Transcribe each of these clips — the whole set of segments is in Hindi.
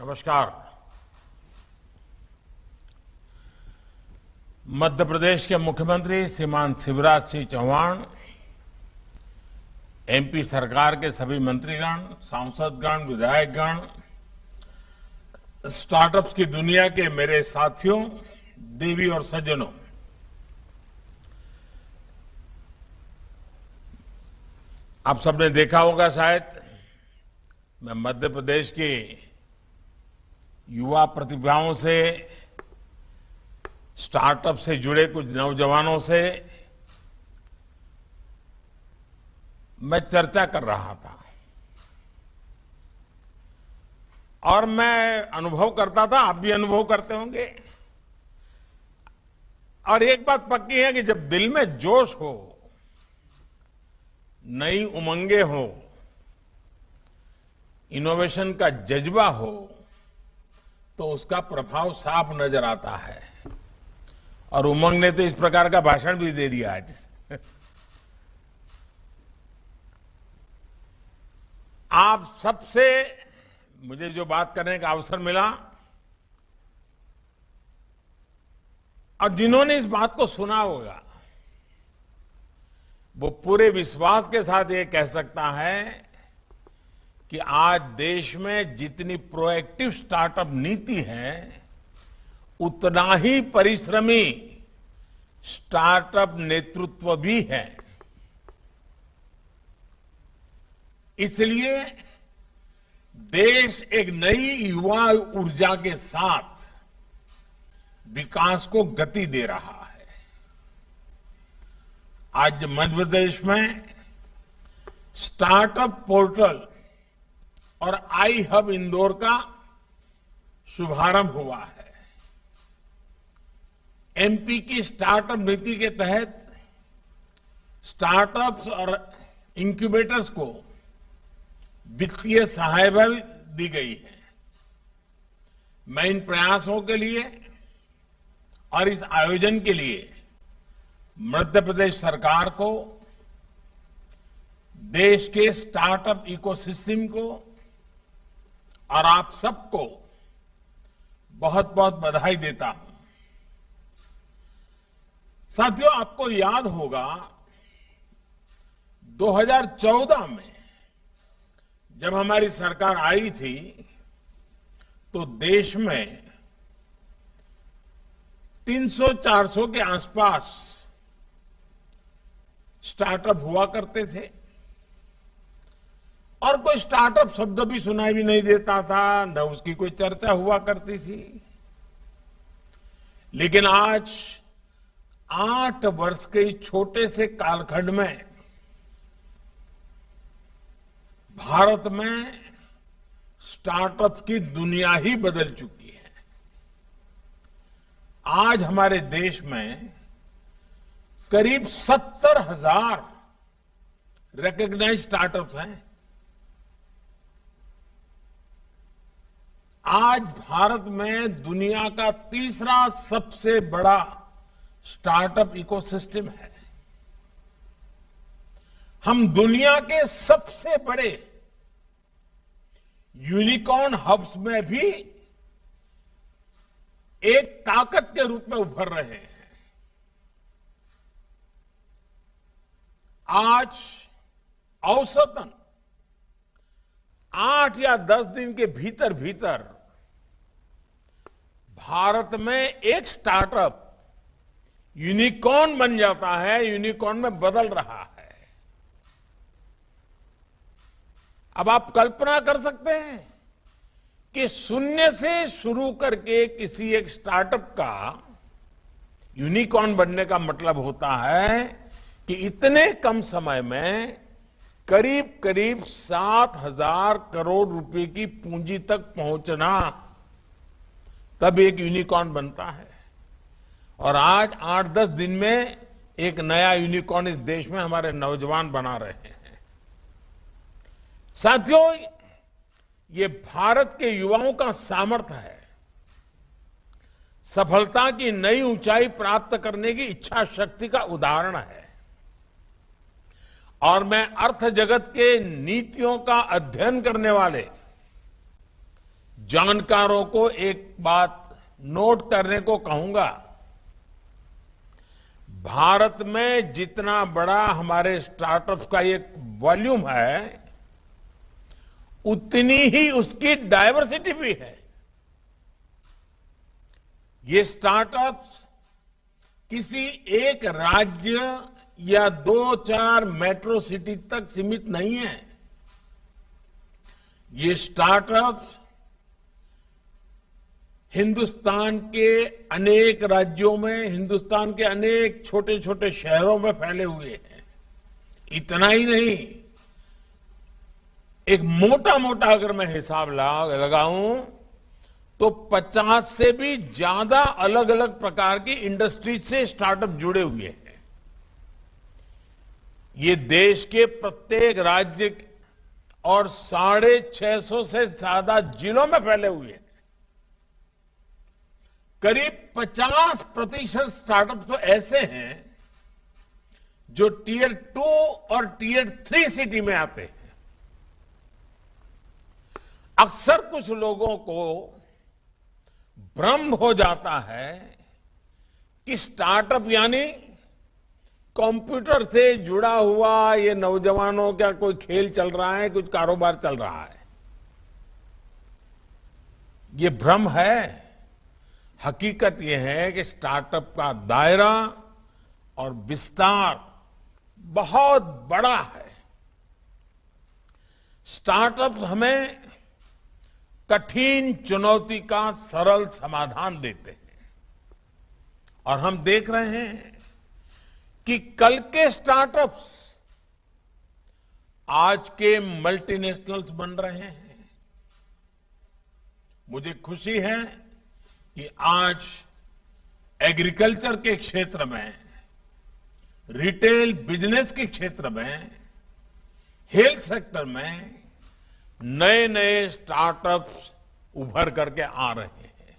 नमस्कार। मध्य प्रदेश के मुख्यमंत्री श्रीमान शिवराज सिंह चौहान, एमपी सरकार के सभी मंत्रीगण, सांसदगण, विधायकगण, स्टार्टअप्स की दुनिया के मेरे साथियों, देवी और सज्जनों, आप सबने देखा होगा शायद मैं मध्य प्रदेश की युवा प्रतिभाओं से, स्टार्टअप से जुड़े कुछ नौजवानों से मैं चर्चा कर रहा था और मैं अनुभव करता था, आप भी अनुभव करते होंगे। और एक बात पक्की है कि जब दिल में जोश हो, नई उमंगे हो, इनोवेशन का जज्बा हो, तो उसका प्रभाव साफ नजर आता है। और उमंग ने तो इस प्रकार का भाषण भी दे दिया आज। आप सबसे मुझे जो बात करने का अवसर मिला और जिन्होंने इस बात को सुना होगा, वो पूरे विश्वास के साथ ये कह सकता है कि आज देश में जितनी प्रोएक्टिव स्टार्टअप नीति है, उतना ही परिश्रमी स्टार्टअप नेतृत्व भी है। इसलिए देश एक नई युवा ऊर्जा के साथ विकास को गति दे रहा है। आज मध्य प्रदेश में स्टार्टअप पोर्टल और आई हब इंदौर का शुभारंभ हुआ है। एमपी की स्टार्टअप नीति के तहत स्टार्टअप्स और इंक्यूबेटर्स को वित्तीय सहायता भी दी गई है। मैं इन प्रयासों के लिए और इस आयोजन के लिए मध्य प्रदेश सरकार को, देश के स्टार्टअप इकोसिस्टम को और आप सबको बहुत बहुत बधाई देता हूं। साथियों, आपको याद होगा 2014 में जब हमारी सरकार आई थी तो देश में 300-400 के आसपास स्टार्टअप हुआ करते थे और कोई स्टार्टअप शब्द भी सुनाई भी नहीं देता था, न उसकी कोई चर्चा हुआ करती थी। लेकिन आज 8 वर्ष के इस छोटे से कालखंड में भारत में स्टार्टअप की दुनिया ही बदल चुकी है। आज हमारे देश में करीब 70,000 रिकॉग्नाइज्ड स्टार्टअप्स हैं। आज भारत में दुनिया का तीसरा सबसे बड़ा स्टार्टअप इकोसिस्टम है। हम दुनिया के सबसे बड़े यूनिकॉर्न हब्स में भी एक ताकत के रूप में उभर रहे हैं। आज औसतन 8 या 10 दिन के भीतर भीतर भारत में एक स्टार्टअप यूनिकॉर्न बन जाता है, यूनिकॉर्न में बदल रहा है। अब आप कल्पना कर सकते हैं कि शून्य से शुरू करके किसी एक स्टार्टअप का यूनिकॉर्न बनने का मतलब होता है कि इतने कम समय में करीब करीब 7,000 करोड़ रुपए की पूंजी तक पहुंचना, तब एक यूनिकॉर्न बनता है। और आज 8-10 दिन में एक नया यूनिकॉर्न इस देश में हमारे नौजवान बना रहे हैं। साथियों, ये भारत के युवाओं का सामर्थ्य है। सफलता की नई ऊंचाई प्राप्त करने की इच्छा शक्ति का उदाहरण है। और मैं अर्थ जगत के नीतियों का अध्ययन करने वाले जानकारों को एक बात नोट करने को कहूंगा। भारत में जितना बड़ा हमारे स्टार्टअप्स का एक वॉल्यूम है, उतनी ही उसकी डायवर्सिटी भी है। ये स्टार्टअप्स किसी एक राज्य या 2-4 मेट्रो सिटी तक सीमित नहीं है। ये स्टार्टअप्स हिंदुस्तान के अनेक राज्यों में, हिंदुस्तान के अनेक छोटे छोटे शहरों में फैले हुए हैं। इतना ही नहीं, एक मोटा मोटा अगर मैं हिसाब लगाऊं तो 50 से भी ज्यादा अलग अलग प्रकार की इंडस्ट्रीज से स्टार्टअप जुड़े हुए हैं। ये देश के प्रत्येक राज्य और 650 से ज्यादा जिलों में फैले हुए हैं। करीब 50% स्टार्टअप तो ऐसे हैं जो टियर 2 और टियर 3 सिटी में आते हैं। अक्सर कुछ लोगों को भ्रम हो जाता है कि स्टार्टअप यानी कंप्यूटर से जुड़ा हुआ ये नौजवानों का कोई खेल चल रहा है, कुछ कारोबार चल रहा है। ये भ्रम है। हकीकत यह है कि स्टार्टअप का दायरा और विस्तार बहुत बड़ा है। स्टार्टअप हमें कठिन चुनौती का सरल समाधान देते हैं और हम देख रहे हैं कि कल के स्टार्टअप्स आज के मल्टीनेशनल्स बन रहे हैं। मुझे खुशी है कि आज एग्रीकल्चर के क्षेत्र में, रिटेल बिजनेस के क्षेत्र में, हेल्थ सेक्टर में नए नए स्टार्टअप्स उभर करके आ रहे हैं।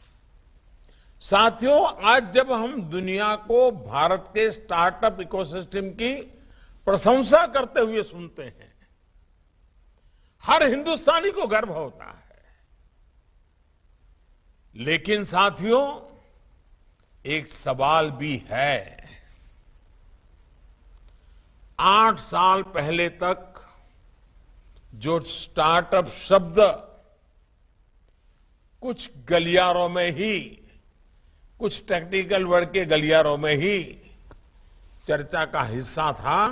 साथियों, आज जब हम दुनिया को भारत के स्टार्टअप इकोसिस्टम की प्रशंसा करते हुए सुनते हैं, हर हिंदुस्तानी को गर्व होता है। लेकिन साथियों, एक सवाल भी है। 8 साल पहले तक जो स्टार्टअप शब्द कुछ गलियारों में ही, कुछ टेक्निकल वर्ड के गलियारों में ही चर्चा का हिस्सा था,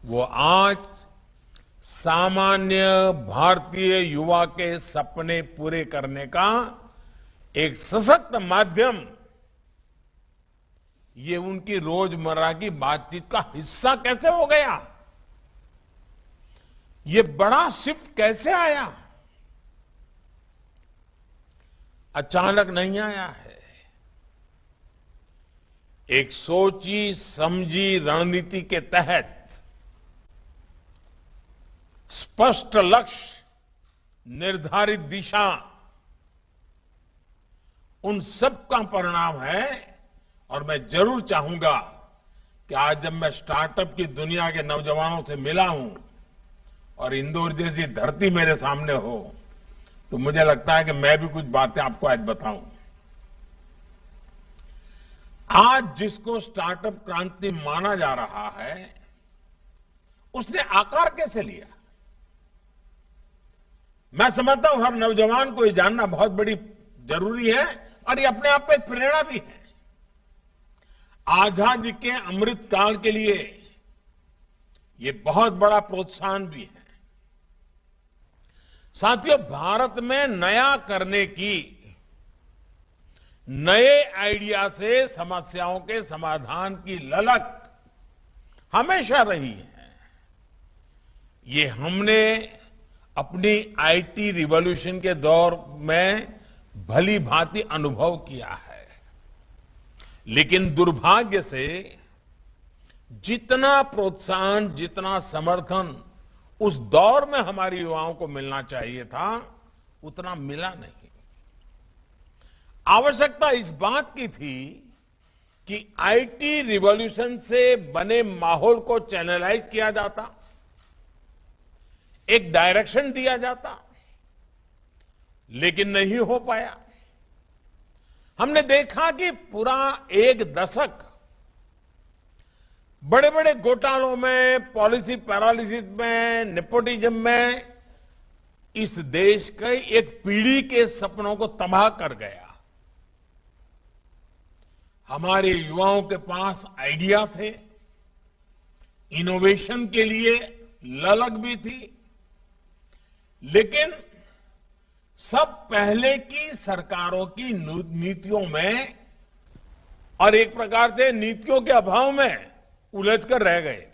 वो आज सामान्य भारतीय युवा के सपने पूरे करने का एक सशक्त माध्यम, ये उनकी रोजमर्रा की बातचीत का हिस्सा कैसे हो गया? ये बड़ा शिफ्ट कैसे आया? अचानक नहीं आया है। एक सोची समझी रणनीति के तहत स्पष्ट लक्ष्य, निर्धारित दिशा, उन सब का परिणाम है। और मैं जरूर चाहूंगा कि आज जब मैं स्टार्टअप की दुनिया के नौजवानों से मिला हूं और इंदौर जैसी धरती मेरे सामने हो, तो मुझे लगता है कि मैं भी कुछ बातें आपको आज बताऊं। आज जिसको स्टार्टअप क्रांति माना जा रहा है, उसने आकार कैसे लिया? मैं समझता हूं हर नौजवान को ये जानना बहुत बड़ी जरूरी है और ये अपने आप में एक प्रेरणा भी है। आजादी के अमृत काल के लिए ये बहुत बड़ा प्रोत्साहन भी है। साथियों, भारत में नया करने की, नए आइडिया से समस्याओं के समाधान की ललक हमेशा रही है। ये हमने अपनी आईटी रिवॉल्यूशन के दौर में भली भांति अनुभव किया है। लेकिन दुर्भाग्य से जितना प्रोत्साहन, जितना समर्थन उस दौर में हमारे युवाओं को मिलना चाहिए था, उतना मिला नहीं। आवश्यकता इस बात की थी कि आईटी रिवॉल्यूशन से बने माहौल को चैनलाइज किया जाता, एक डायरेक्शन दिया जाता लेकिन नहीं हो पाया। हमने देखा कि पूरा एक दशक बड़े बड़े घोटालों में, पॉलिसी पैरालिसिस में, नेपोटिज्म में इस देश के एक पीढ़ी के सपनों को तबाह कर गया। हमारे युवाओं के पास आइडिया थे, इनोवेशन के लिए ललक भी थी, लेकिन सब पहले की सरकारों की नीतियों में और एक प्रकार से नीतियों के अभाव में उलझ कर रह गए।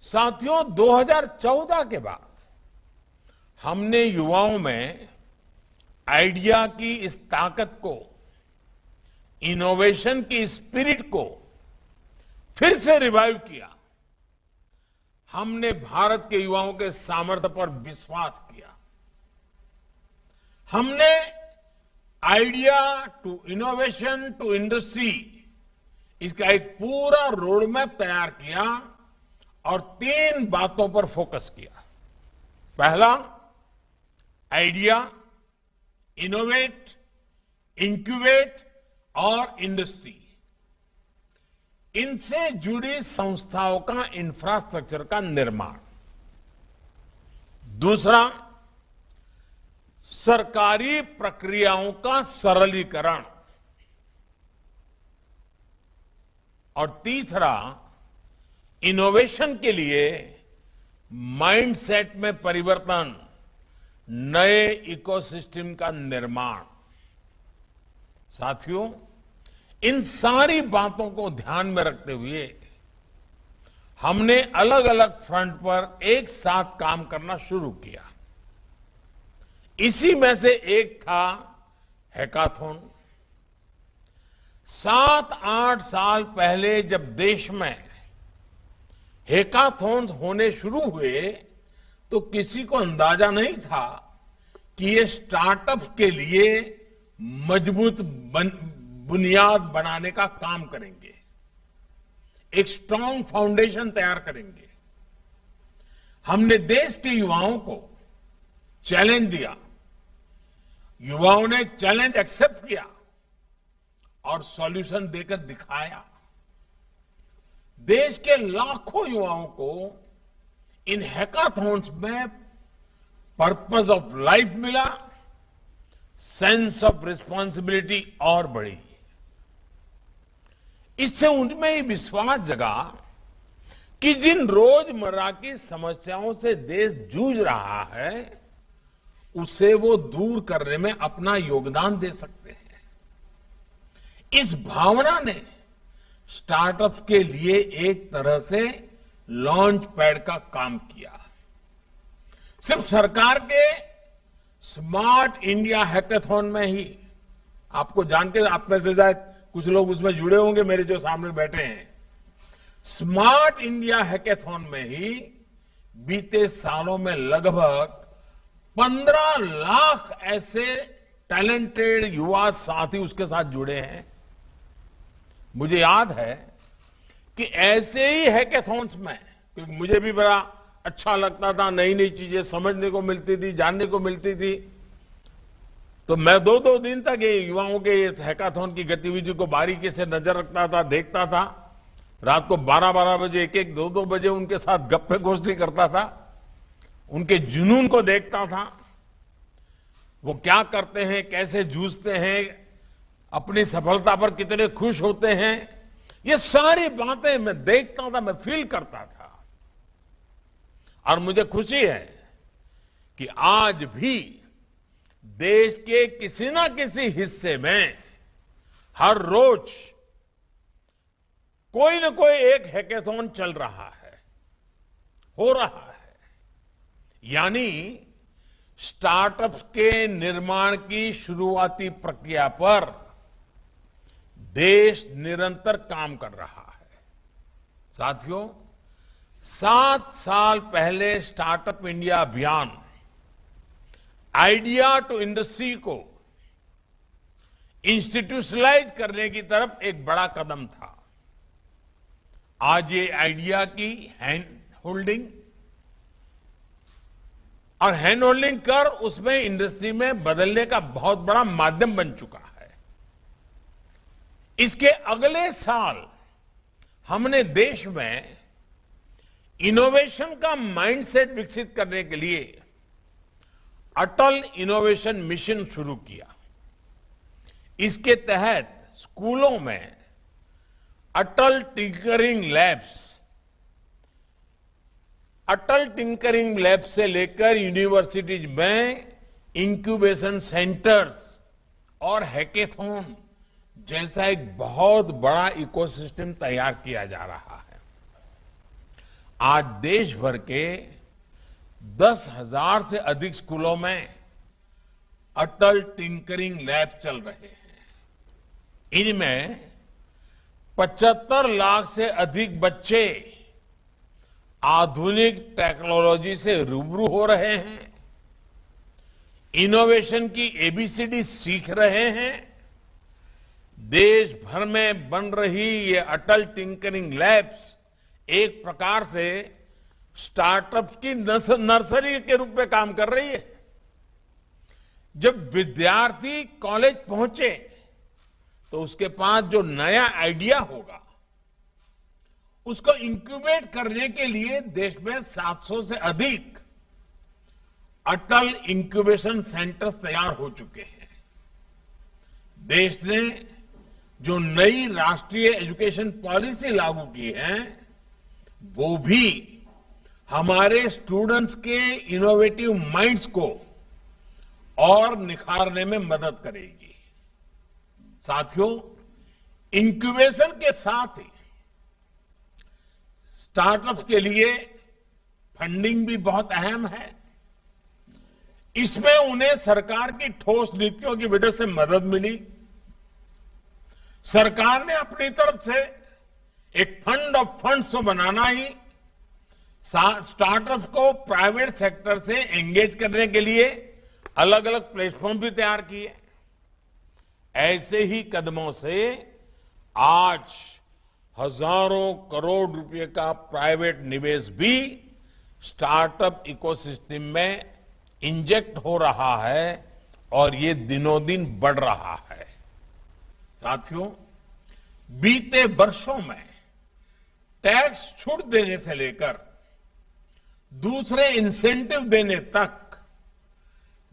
साथियों, 2014 के बाद हमने युवाओं में आइडिया की इस ताकत को, इनोवेशन की स्पिरिट को फिर से रिवाइव किया। हमने भारत के युवाओं के सामर्थ्य पर विश्वास किया। हमने idea to innovation to industry, इसका एक पूरा रोड मैप तैयार किया और 3 बातों पर फोकस किया। पहला, आइडिया, इनोवेट, इंक्यूबेट और इंडस्ट्री। इनसे जुड़ी संस्थाओं का इंफ्रास्ट्रक्चर का निर्माण। दूसरा, सरकारी प्रक्रियाओं का सरलीकरण। और तीसरा, इनोवेशन के लिए माइंडसेट में परिवर्तन, नए इकोसिस्टम का निर्माण। साथियों, इन सारी बातों को ध्यान में रखते हुए हमने अलग अलग फ्रंट पर एक साथ काम करना शुरू किया। इसी में से एक था हैकाथॉन। 7-8 साल पहले जब देश में हैकाथॉन्स होने शुरू हुए तो किसी को अंदाजा नहीं था कि ये स्टार्टअप के लिए मजबूत बुनियाद बनाने का काम करेंगे, एक स्ट्रांग फाउंडेशन तैयार करेंगे। हमने देश के युवाओं को चैलेंज दिया, युवाओं ने चैलेंज एक्सेप्ट किया और सॉल्यूशन देकर दिखाया। देश के लाखों युवाओं को इन हैकाथॉन्स में पर्पस ऑफ लाइफ मिला, सेंस ऑफ रिस्पॉन्सिबिलिटी और बढ़ी। इससे उनमें ही विश्वास जगा कि जिन रोजमर्रा की समस्याओं से देश जूझ रहा है उसे वो दूर करने में अपना योगदान दे सकते हैं। इस भावना ने स्टार्टअप्स के लिए एक तरह से लॉन्च पैड का काम किया। सिर्फ सरकार के स्मार्ट इंडिया हैकाथॉन में ही, आपको जानकर आप में से शायद कुछ लोग उसमें जुड़े होंगे, मेरे जो सामने बैठे हैं, स्मार्ट इंडिया हैकाथॉन में ही बीते सालों में लगभग 15 लाख ऐसे टैलेंटेड युवा साथी उसके साथ जुड़े हैं। मुझे याद है कि ऐसे ही हैकाथॉन्स में, क्योंकि मुझे भी बड़ा अच्छा लगता था, नई नई चीजें समझने को मिलती थी, जानने को मिलती थी, तो मैं 2-2 दिन तक ये युवाओं के इस हैकाथॉन की गतिविधि को बारीकी से नजर रखता था, देखता था। रात को 12-12 बजे, 1-1, 2-2 बजे उनके साथ गप्पे गोष्ठी करता था, उनके जुनून को देखता था, वो क्या करते हैं, कैसे जूझते हैं, अपनी सफलता पर कितने खुश होते हैं, ये सारी बातें मैं देखता था, मैं फील करता था। और मुझे खुशी है कि आज भी देश के किसी ना किसी हिस्से में हर रोज कोई न कोई एक हैकाथॉन चल रहा है, हो रहा है। यानी स्टार्टअप्स के निर्माण की शुरुआती प्रक्रिया पर देश निरंतर काम कर रहा है। साथियों, 7 साल पहले स्टार्टअप इंडिया अभियान आइडिया टू इंडस्ट्री को इंस्टीट्यूशनलाइज करने की तरफ एक बड़ा कदम था। आज ये आइडिया की हैंड होल्डिंग और हैंड होल्डिंग कर उसमें इंडस्ट्री में बदलने का बहुत बड़ा माध्यम बन चुका है। इसके अगले साल हमने देश में इनोवेशन का माइंडसेट विकसित करने के लिए अटल इनोवेशन मिशन शुरू किया। इसके तहत स्कूलों में अटल टिंकरिंग लैब से लेकर यूनिवर्सिटीज में इंक्यूबेशन सेंटर्स और हैकेथॉन जैसा एक बहुत बड़ा इकोसिस्टम तैयार किया जा रहा है। आज देश भर के 10,000 से अधिक स्कूलों में अटल टिंकरिंग लैब चल रहे हैं। इनमें 75 लाख से अधिक बच्चे आधुनिक टेक्नोलॉजी से रूबरू हो रहे हैं, इनोवेशन की एबीसीडी सीख रहे हैं। देश भर में बन रही ये अटल टिंकरिंग लैब्स एक प्रकार से स्टार्टअप की नर्सरी के रूप में काम कर रही है। जब विद्यार्थी कॉलेज पहुंचे तो उसके पास जो नया आइडिया होगा उसको इंक्यूबेट करने के लिए देश में 700 से अधिक अटल इंक्यूबेशन सेंटर्स तैयार हो चुके हैं। देश ने जो नई राष्ट्रीय एजुकेशन पॉलिसी लागू की है वो भी हमारे स्टूडेंट्स के इनोवेटिव माइंड्स को और निखारने में मदद करेगी। साथियों, इंक्यूबेशन के साथ ही स्टार्टअप के लिए फंडिंग भी बहुत अहम है। इसमें उन्हें सरकार की ठोस नीतियों की वजह से मदद मिली। सरकार ने अपनी तरफ से एक फंड ऑफ फंड्स तो बनाना ही, स्टार्टअप को प्राइवेट सेक्टर से एंगेज करने के लिए अलग अलग प्लेटफॉर्म भी तैयार किए। ऐसे ही कदमों से आज हजारों करोड़ रुपए का प्राइवेट निवेश भी स्टार्टअप इकोसिस्टम में इंजेक्ट हो रहा है और ये दिनों दिन बढ़ रहा है। साथियों, बीते वर्षों में टैक्स छूट देने से लेकर दूसरे इंसेंटिव देने तक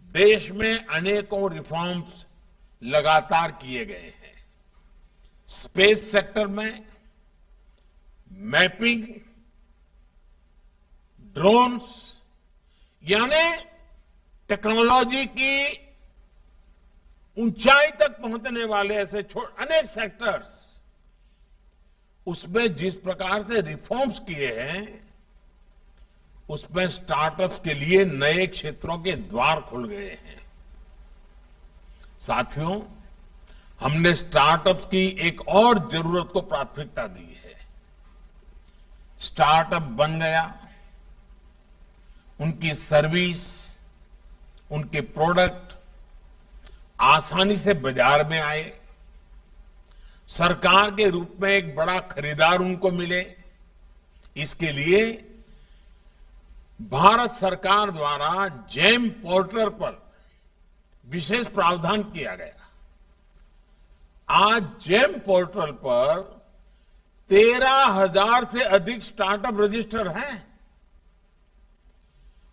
देश में अनेकों रिफॉर्म्स लगातार किए गए हैं। स्पेस सेक्टर में मैपिंग, ड्रोन्स यानी टेक्नोलॉजी की ऊंचाई तक पहुंचने वाले ऐसे अनेक सेक्टर्स, उसमें जिस प्रकार से रिफॉर्म्स किए हैं उसमें स्टार्टअप्स के लिए नए क्षेत्रों के द्वार खुल गए हैं। साथियों, हमने स्टार्टअप्स की एक और जरूरत को प्राथमिकता दी है। स्टार्टअप बन गया, उनकी सर्विस, उनके प्रोडक्ट आसानी से बाजार में आए, सरकार के रूप में एक बड़ा खरीदार उनको मिले। इसके लिए भारत सरकार द्वारा जेम पोर्टल पर विशेष प्रावधान किया गया। आज जेम पोर्टल पर 13,000 से अधिक स्टार्टअप रजिस्टर हैं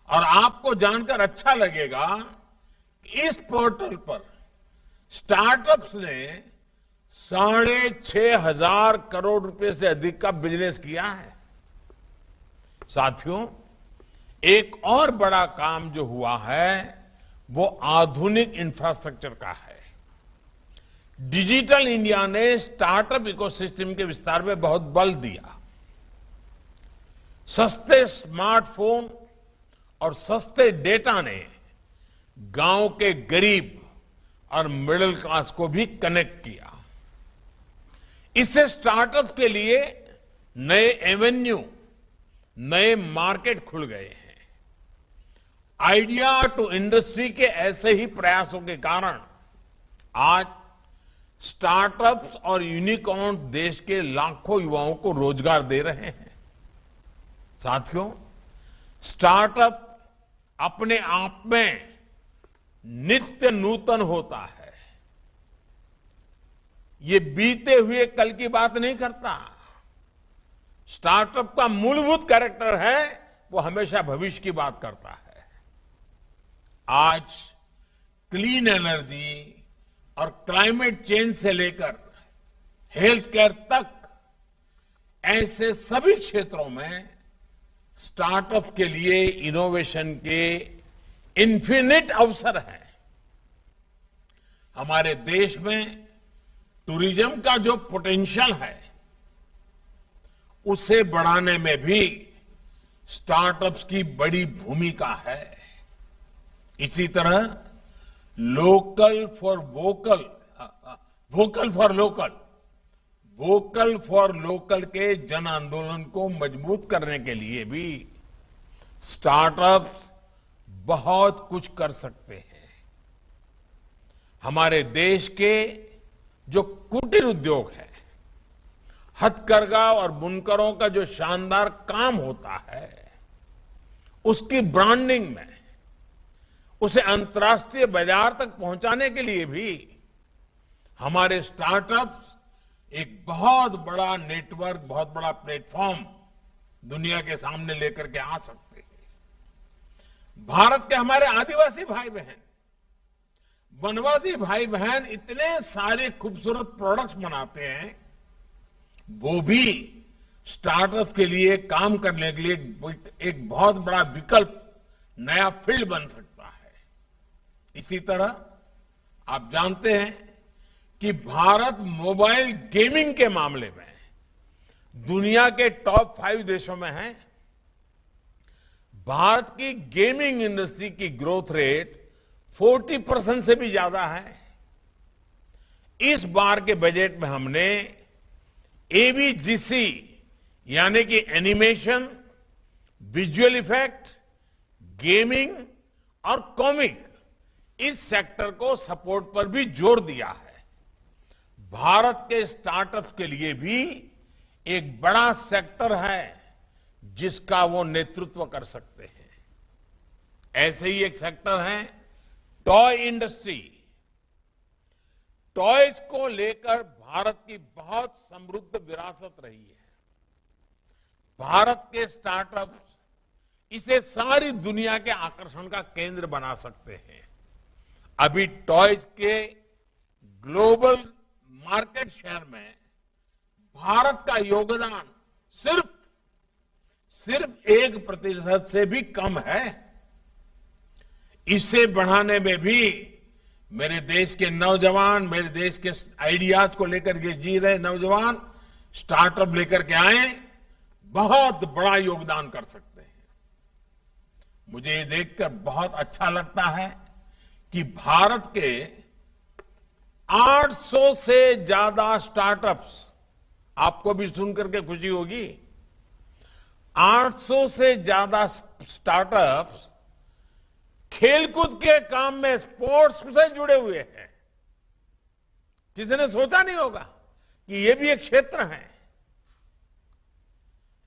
और आपको जानकर अच्छा लगेगा कि इस पोर्टल पर स्टार्टअप्स ने 6,500 करोड़ रुपए से अधिक का बिजनेस किया है। साथियों, एक और बड़ा काम जो हुआ है वो आधुनिक इंफ्रास्ट्रक्चर का है। डिजिटल इंडिया ने स्टार्टअप इकोसिस्टम के विस्तार में बहुत बल दिया। सस्ते स्मार्टफोन और सस्ते डेटा ने गांव के गरीब और मिडिल क्लास को भी कनेक्ट किया। इससे स्टार्टअप के लिए नए एवेन्यू, नए मार्केट खुल गए हैं। आइडिया टू इंडस्ट्री के ऐसे ही प्रयासों के कारण आज स्टार्टअप्स और यूनिकॉर्न देश के लाखों युवाओं को रोजगार दे रहे हैं। साथियों, स्टार्टअप अपने आप में नित्य नूतन होता है। ये बीते हुए कल की बात नहीं करता। स्टार्टअप का मूलभूत कैरेक्टर है वो हमेशा भविष्य की बात करता है। आज क्लीन एनर्जी और क्लाइमेट चेंज से लेकर हेल्थ केयर तक ऐसे सभी क्षेत्रों में स्टार्टअप के लिए इनोवेशन के इन्फिनिट अवसर हैं। हमारे देश में टूरिज्म का जो पोटेंशियल है उसे बढ़ाने में भी स्टार्टअप्स की बड़ी भूमिका है। इसी तरह local for vocal, vocal for local, vocal for local के जन आंदोलन को मजबूत करने के लिए भी स्टार्टअप्स बहुत कुछ कर सकते हैं। हमारे देश के जो कुटीर उद्योग है, हथकरघा और बुनकरों का जो शानदार काम होता है, उसकी ब्रांडिंग में उसे अंतर्राष्ट्रीय बाजार तक पहुंचाने के लिए भी हमारे स्टार्टअप्स एक बहुत बड़ा नेटवर्क, बहुत बड़ा प्लेटफॉर्म दुनिया के सामने लेकर के आ सकते हैं। भारत के हमारे आदिवासी भाई बहन, वनवासी भाई बहन इतने सारे खूबसूरत प्रोडक्ट्स बनाते हैं, वो भी स्टार्टअप के लिए काम करने के लिए एक बहुत बड़ा विकल्प, नया फील्ड बन सकता है। इसी तरह आप जानते हैं कि भारत मोबाइल गेमिंग के मामले में दुनिया के टॉप 5 देशों में है। भारत की गेमिंग इंडस्ट्री की ग्रोथ रेट 40% से भी ज्यादा है। इस बार के बजट में हमने एवीजीसी यानी कि एनिमेशन, विजुअल इफेक्ट, गेमिंग और कॉमिक, इस सेक्टर को सपोर्ट पर भी जोर दिया है। भारत के स्टार्टअप्स के लिए भी एक बड़ा सेक्टर है जिसका वो नेतृत्व कर सकते हैं। ऐसे ही एक सेक्टर है टॉय इंडस्ट्री। टॉयज को लेकर भारत की बहुत समृद्ध विरासत रही है। भारत के स्टार्टअप्स इसे सारी दुनिया के आकर्षण का केंद्र बना सकते हैं। अभी टॉयज के ग्लोबल मार्केट शेयर में भारत का योगदान सिर्फ 1% से भी कम है। इसे बढ़ाने में भी मेरे देश के नौजवान, मेरे देश के आइडियाज को लेकर के जी रहे नौजवान स्टार्टअप लेकर के आए, बहुत बड़ा योगदान कर सकते हैं। मुझे ये देखकर बहुत अच्छा लगता है कि भारत के 800 से ज्यादा स्टार्टअप्स, आपको भी सुनकर के खुशी होगी, 800 से ज्यादा स्टार्टअप्स खेलकूद के काम में, स्पोर्ट्स से जुड़े हुए हैं। किसी ने सोचा नहीं होगा कि ये भी एक क्षेत्र है।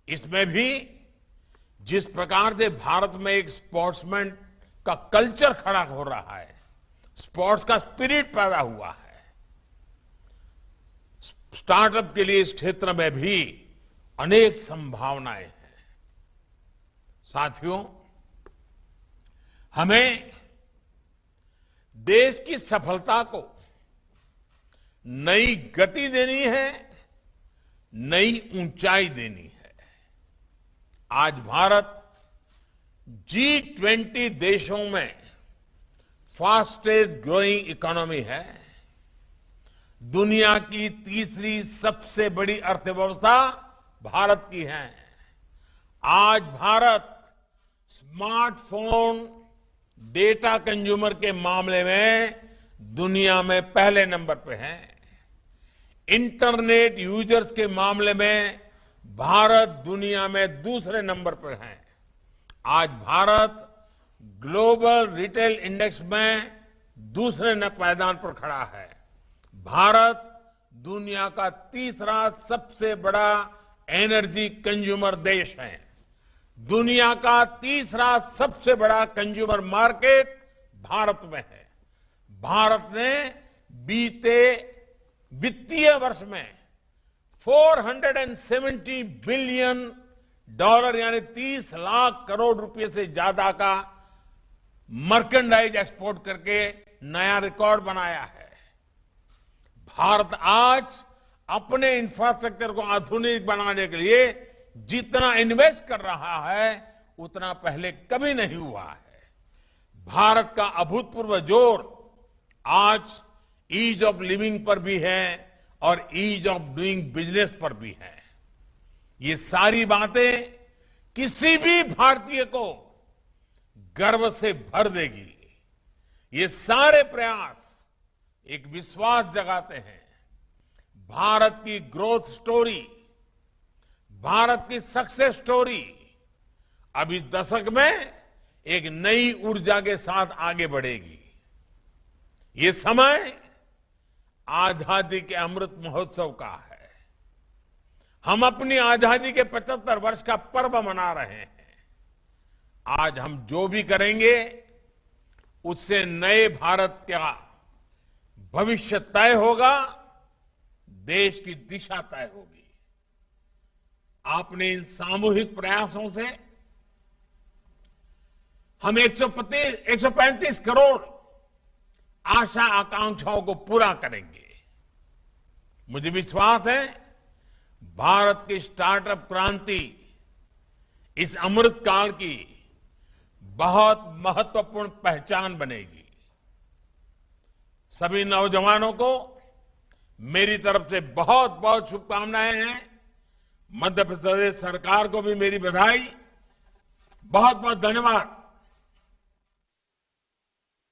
इसमें भी जिस प्रकार से भारत में एक स्पोर्ट्समैन का कल्चर खड़ा हो रहा है, स्पोर्ट्स का स्पिरिट पैदा हुआ है, स्टार्टअप के लिए इस क्षेत्र में भी अनेक संभावनाएं हैं। साथियों, हमें देश की सफलता को नई गति देनी है, नई ऊंचाई देनी है। आज भारत G20 देशों में फास्टेस्ट ग्रोइंग इकोनॉमी है। दुनिया की तीसरी सबसे बड़ी अर्थव्यवस्था भारत की है। आज भारत स्मार्टफोन डेटा कंज्यूमर के मामले में दुनिया में पहले नंबर पे है। इंटरनेट यूजर्स के मामले में भारत दुनिया में दूसरे नंबर पर है। आज भारत ग्लोबल रिटेल इंडेक्स में दूसरे पायदान पर खड़ा है। भारत दुनिया का तीसरा सबसे बड़ा एनर्जी कंज्यूमर देश है। दुनिया का तीसरा सबसे बड़ा कंज्यूमर मार्केट भारत में है। भारत ने बीते वित्तीय वर्ष में $470 बिलियन यानी 30 लाख करोड़ रुपए से ज्यादा का मर्केंडाइज एक्सपोर्ट करके नया रिकॉर्ड बनाया है। भारत आज अपने इंफ्रास्ट्रक्चर को आधुनिक बनाने के लिए जितना इन्वेस्ट कर रहा है उतना पहले कभी नहीं हुआ है। भारत का अभूतपूर्व जोर आज ईज ऑफ लिविंग पर भी है और ईज ऑफ डूइंग बिजनेस पर भी है। ये सारी बातें किसी भी भारतीय को गर्व से भर देगी। ये सारे प्रयास एक विश्वास जगाते हैं। भारत की ग्रोथ स्टोरी, भारत की सक्सेस स्टोरी अब इस दशक में एक नई ऊर्जा के साथ आगे बढ़ेगी। ये समय आजादी के अमृत महोत्सव का है। हम अपनी आजादी के 75 वर्ष का पर्व मना रहे हैं। आज हम जो भी करेंगे उससे नए भारत का भविष्य तय होगा, देश की दिशा तय होगी। आपने इन सामूहिक प्रयासों से हम 135 करोड़ आशा आकांक्षाओं को पूरा करेंगे। मुझे विश्वास है भारत की स्टार्टअप क्रांति इस अमृत काल की बहुत महत्वपूर्ण पहचान बनेगी। सभी नौजवानों को मेरी तरफ से बहुत बहुत शुभकामनाएं हैं। मध्य प्रदेश सरकार को भी मेरी बधाई। बहुत बहुत धन्यवाद।